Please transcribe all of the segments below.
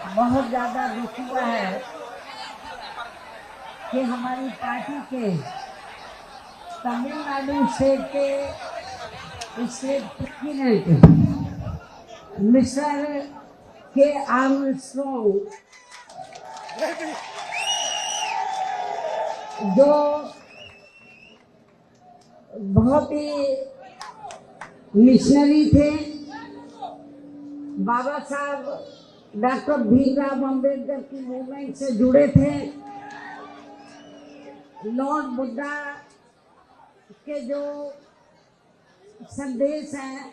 बहुत ज़्यादा दुख हुआ है कि हमारी पार्टी के तमिलनाडु स्टेट के स्टेट प्रेसिडेंट मिस्टर के आर्मस्ट्रॉन्ग जो बहुत ही मिशनरी थे, बाबा साहब डॉक्टर भीमराव अंबेडकर की मूवमेंट से जुड़े थे, लॉर्ड बुद्धा के जो संदेश हैं,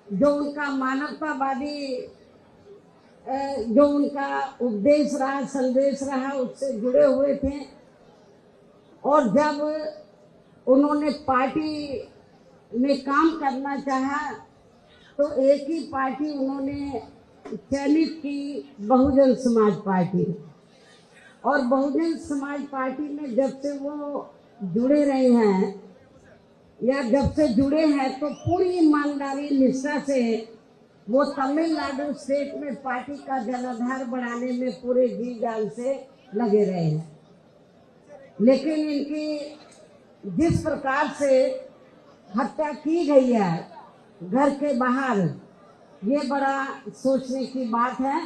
जो उनका मानवतावादी जो उनका उपदेश रहा, संदेश रहा, उससे जुड़े हुए थे। और जब उन्होंने पार्टी में काम करना चाहा तो एक ही पार्टी उन्होंने चयनित की, बहुजन समाज पार्टी। और बहुजन समाज पार्टी में जब से वो जुड़े रहे हैं या जब से जुड़े हैं तो पूरी ईमानदारी निष्ठा से वो तमिलनाडु स्टेट में पार्टी का जनाधार बढ़ाने में पूरे जी जान से लगे रहे हैं। लेकिन इनकी जिस प्रकार से हत्या की गई है घर के बाहर, ये बड़ा सोचने की बात है।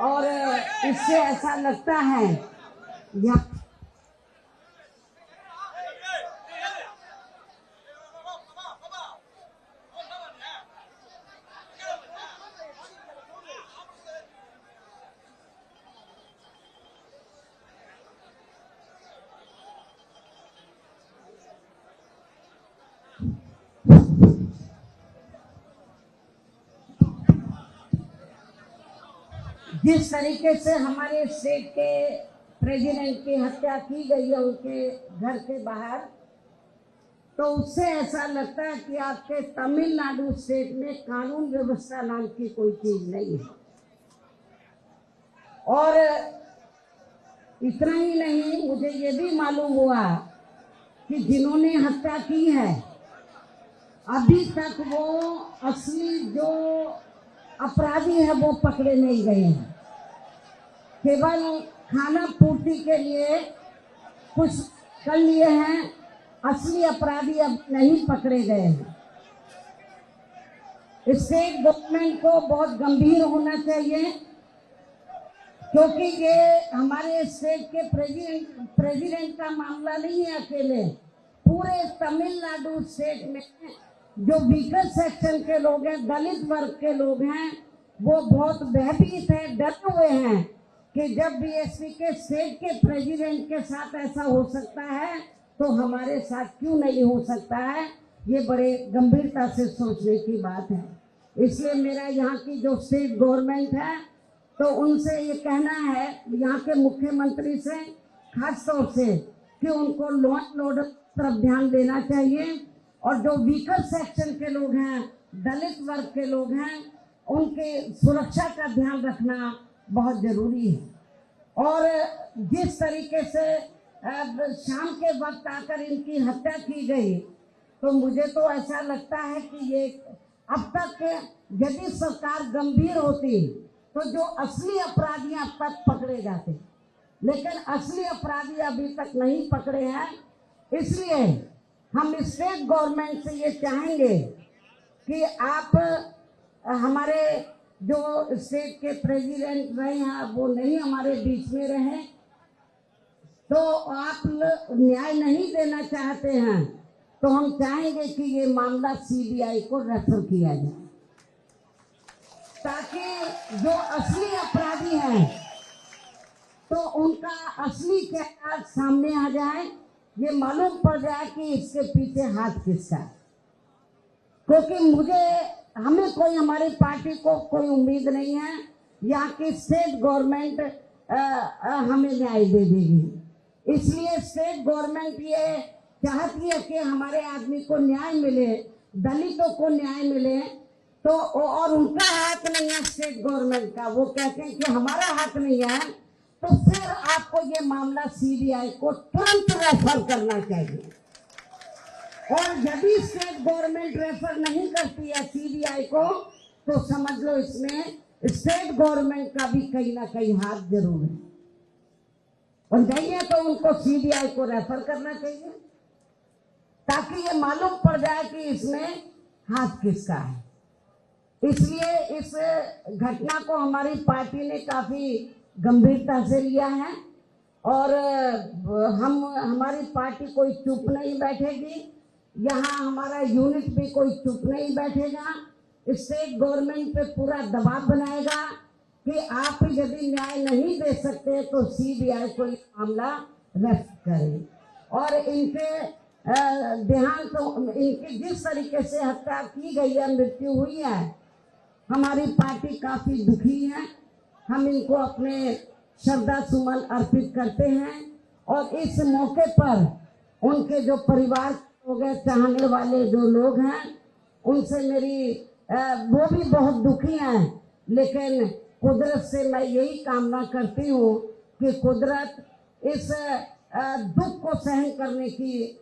और इससे ऐसा लगता है जिस तरीके से हमारे स्टेट के प्रेसिडेंट की हत्या की गई है उनके घर के बाहर, तो उससे ऐसा लगता है कि आपके तमिलनाडु स्टेट में कानून व्यवस्था नाम की कोई चीज नहीं है। और इतना ही नहीं, मुझे ये भी मालूम हुआ कि जिन्होंने हत्या की है अभी तक वो असली जो अपराधी है वो पकड़े नहीं गए हैं। केवल खाना पूर्ति के लिए कुछ कर लिए हैं, असली अपराधी अब नहीं पकड़े गए हैं। स्टेट गवर्नमेंट को बहुत गंभीर होना चाहिए, क्योंकि ये हमारे स्टेट के प्रेसिडेंट का मामला नहीं है अकेले, पूरे तमिलनाडु स्टेट में जो वीकर सेक्शन के लोग हैं, दलित वर्ग के लोग हैं, वो बहुत भयभीत है, डरे हुए हैं कि जब बीएसपी के स्टेट के प्रेसिडेंट के साथ ऐसा हो सकता है तो हमारे साथ क्यों नहीं हो सकता है। ये बड़े गंभीरता से सोचने की बात है। इसलिए मेरा यहाँ की जो स्टेट गवर्नमेंट है तो उनसे ये कहना है, यहाँ के मुख्यमंत्री से खास तौर से, कि उनको लॉ एंड ऑर्डर तरफ ध्यान देना चाहिए और जो वीकर सेक्शन के लोग हैं, दलित वर्ग के लोग हैं, उनके सुरक्षा का ध्यान रखना बहुत जरूरी है। और जिस तरीके से शाम के वक्त आकर इनकी हत्या की गई, तो मुझे तो ऐसा लगता है कि ये अब तक यदि सरकार गंभीर होती तो जो असली अपराधी अब तक पकड़े जाते, लेकिन असली अपराधी अभी तक नहीं पकड़े हैं। इसलिए हम स्टेट गवर्नमेंट से ये चाहेंगे कि आप हमारे जो स्टेट के प्रेसिडेंट रहे हैं वो नहीं हमारे बीच में रहे, तो आप न्याय नहीं देना चाहते हैं तो हम चाहेंगे कि ये मामला सीबीआई को रेफर किया जाए, ताकि जो असली अपराधी हैं तो उनका असली चेहरा सामने आ जाए, ये मालूम पड़ जाए कि इसके पीछे हाथ किसका। क्योंकि हमें कोई, हमारी पार्टी को कोई उम्मीद नहीं है यहाँ की स्टेट गवर्नमेंट हमें न्याय दे देगी। इसलिए स्टेट गवर्नमेंट ये चाहती है कि हमारे आदमी को न्याय मिले, दलितों को न्याय मिले, तो और उनका हाथ नहीं है स्टेट गवर्नमेंट का, वो कहते हैं कि हमारा हाथ नहीं है, तो फिर आपको ये मामला सीबीआई को तुरंत रेफर करना चाहिए। और यदि स्टेट गवर्नमेंट रेफर नहीं करती है सीबीआई को तो समझ लो इसमें स्टेट गवर्नमेंट का भी कहीं ना कहीं हाथ जरूर है, और नहीं है तो उनको सीबीआई को रेफर करना चाहिए ताकि ये मालूम पड़ जाए कि इसमें हाथ किसका है। इसलिए इस घटना को हमारी पार्टी ने काफी गंभीरता से लिया है और हमारी पार्टी कोई चुप नहीं बैठेगी। यहाँ हमारा यूनिट भी कोई चुप नहीं बैठेगा। स्टेट गवर्नमेंट पे पूरा दबाव बनाएगा कि आप यदि न्याय नहीं दे सकते तो सीबीआई को ये मामला रेफर करें। और इनके देहांत इनकी जिस तरीके से हत्या की गई है, मृत्यु हुई है, हमारी पार्टी काफी दुखी है। हम इनको अपने श्रद्धा सुमन अर्पित करते हैं और इस मौके पर उनके जो परिवार लोग हैं, चाहने वाले जो लोग हैं, उनसे मेरी वो भी बहुत दुखी हैं, लेकिन कुदरत से मैं यही कामना करती हूँ कि कुदरत इस दुख को सहन करने की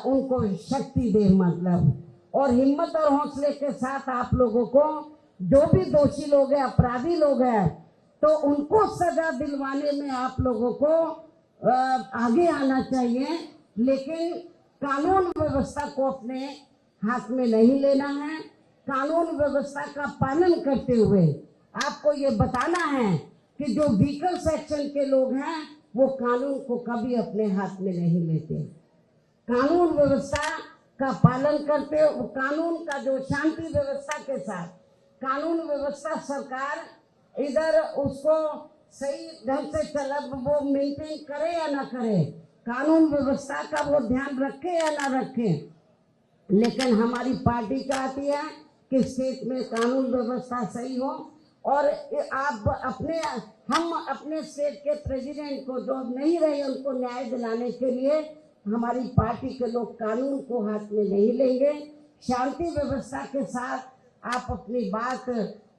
उनको शक्ति दे, मतलब, और हिम्मत और हौसले के साथ आप लोगों को जो भी दोषी लोग हैं, अपराधी लोग हैं, तो उनको सजा दिलवाने में आप लोगों को आगे आना चाहिए। लेकिन कानून व्यवस्था को अपने हाथ में नहीं लेना है। कानून व्यवस्था का पालन करते हुए आपको ये बताना है कि जो व्हीकल सेक्शन के लोग हैं वो कानून को कभी अपने हाथ में नहीं लेते। कानून व्यवस्था का पालन करते, कानून का जो शांति व्यवस्था के साथ कानून व्यवस्था सरकार इधर उसको सही ढंग से चला, वो मेंटेन करे या ना करे, कानून व्यवस्था का वो ध्यान रखे या ना रखे, लेकिन हमारी पार्टी चाहती है कि स्टेट में कानून व्यवस्था सही हो। और हम अपने स्टेट के प्रेसिडेंट को जो नहीं रहे उनको न्याय दिलाने के लिए हमारी पार्टी के लोग कानून को हाथ में नहीं लेंगे। शांति व्यवस्था के साथ आप अपनी बात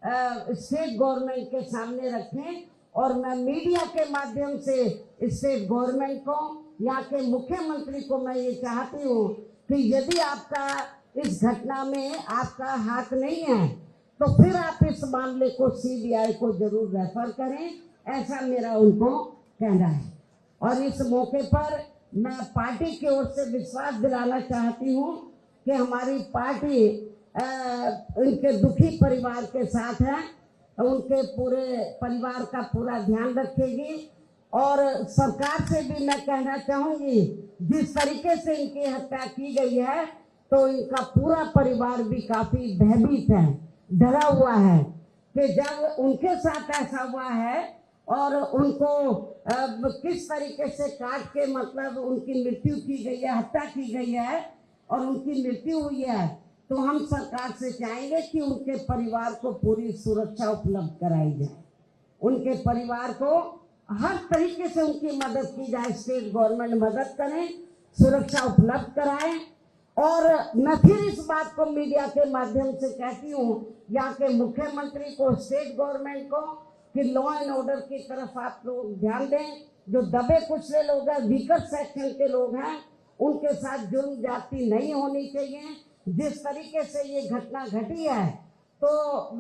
स्टेट गवर्नमेंट के सामने रखें। और मैं मीडिया के माध्यम से स्टेट गवर्नमेंट को, यहाँ के मुख्यमंत्री को मैं ये चाहती हूँ कि यदि आपका इस घटना में आपका हाथ नहीं है तो फिर आप इस मामले को सीबीआई को जरूर रेफर करें, ऐसा मेरा उनको कहना है। और इस मौके पर मैं पार्टी की ओर से विश्वास दिलाना चाहती हूँ कि हमारी पार्टी उनके दुखी परिवार के साथ है, उनके पूरे परिवार का पूरा ध्यान रखेगी। और सरकार से भी मैं कहना चाहूंगी, जिस तरीके से इनकी हत्या की गई है तो इनका पूरा परिवार भी काफी भयभीत है, डरा हुआ है कि जब उनके साथ ऐसा हुआ है और उनको किस तरीके से काट के, मतलब उनकी मृत्यु की गई है, हत्या की गई है और उनकी मृत्यु हुई है, तो हम सरकार से चाहेंगे कि उनके परिवार को पूरी सुरक्षा उपलब्ध कराई जाए। उनके परिवार को हर तरीके से उनकी मदद की जाए, स्टेट गवर्नमेंट मदद करें, सुरक्षा उपलब्ध कराए। और मैं फिर इस बात को मीडिया के माध्यम से कहती हूँ यहाँ के मुख्यमंत्री को, स्टेट गवर्नमेंट को, कि लॉ एंड ऑर्डर की तरफ आप लोग ध्यान दें। जो दबे कुचले लोग हैं, वीकर सेक्शन के लोग हैं, उनके साथ जुर्म जाति नहीं होनी चाहिए। जिस तरीके से ये घटना घटी है तो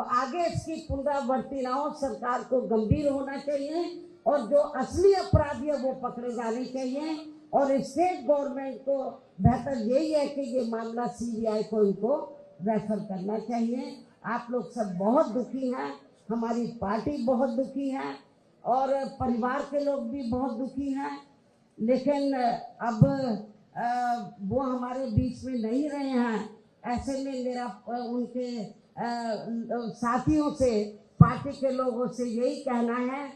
आगे इसकी पुनरावृत्ति ना हो, सरकार को गंभीर होना चाहिए और जो असली अपराधी है वो पकड़े जाने चाहिए। और स्टेट गवर्नमेंट को बेहतर यही है कि ये मामला सीबीआई को इनको रेफर करना चाहिए। आप लोग सब बहुत दुखी हैं, हमारी पार्टी बहुत दुखी है और परिवार के लोग भी बहुत दुखी हैं, लेकिन अब वो हमारे बीच में नहीं रहे हैं। ऐसे में मेरा उनके साथियों से, पार्टी के लोगों से यही कहना है,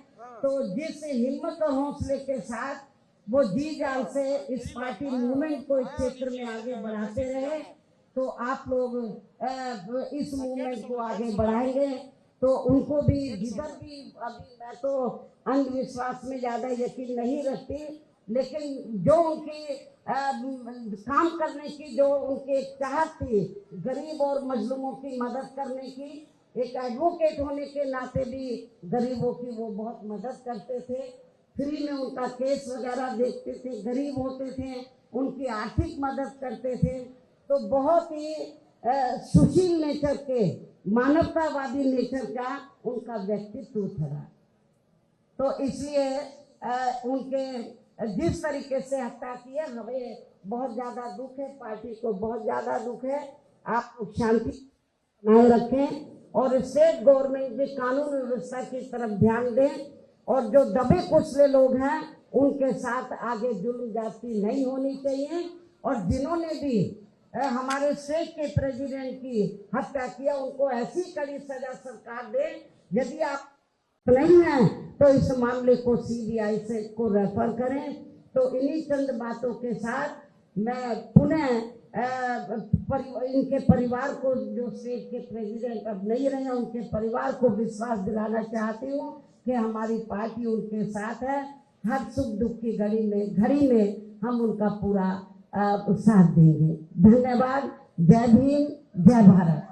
तो जिस हिम्मत और हौसले के साथ वो जी जान से इस पार्टी मूवमेंट को इस क्षेत्र में आगे बढ़ाते रहे, तो आप लोग इस मूवमेंट को आगे बढ़ाएंगे तो उनको भी, जिधर भी, अभी मैं तो अंधविश्वास में ज़्यादा यकीन नहीं रखती, लेकिन जो उनकी काम करने की जो उनकी चाहत थी, गरीब और मजलूमों की मदद करने की, एक एडवोकेट होने के नाते भी गरीबों की वो बहुत मदद करते थे, फ्री में उनका केस वगैरह देखते थे, गरीब होते थे, उनकी आर्थिक मदद करते थे। तो बहुत ही सुशील नेचर के मानवतावादी नेचर का उनका व्यक्तित्व था। तो इसलिए उनके जिस तरीके से हत्या की है, हमें बहुत ज़्यादा दुख है, पार्टी को बहुत ज़्यादा दुख है। आप शांति बनाए रखें और स्टेट गवर्नमेंट भी कानून व्यवस्था की तरफ ध्यान दें और जो दबे कुचले लोग हैं उनके साथ आगे जुल्म जाती नहीं होनी चाहिए। और जिन्होंने भी हमारे स्टेट के प्रेसिडेंट की हत्या किया उनको ऐसी कड़ी सजा सरकार दे। यदि आप नहीं है तो इस मामले को सीबीआई से को रेफर करें। तो इन्हीं चंद बातों के साथ मैं पुनः इनके परिवार को, जो स्टेट के प्रेसिडेंट अब नहीं रहे, उनके परिवार को विश्वास दिलाना चाहती हूँ कि हमारी पार्टी उनके साथ है। हर सुख दुख की घड़ी में हम उनका पूरा साथ देंगे। धन्यवाद। जय भीम, जय भारत।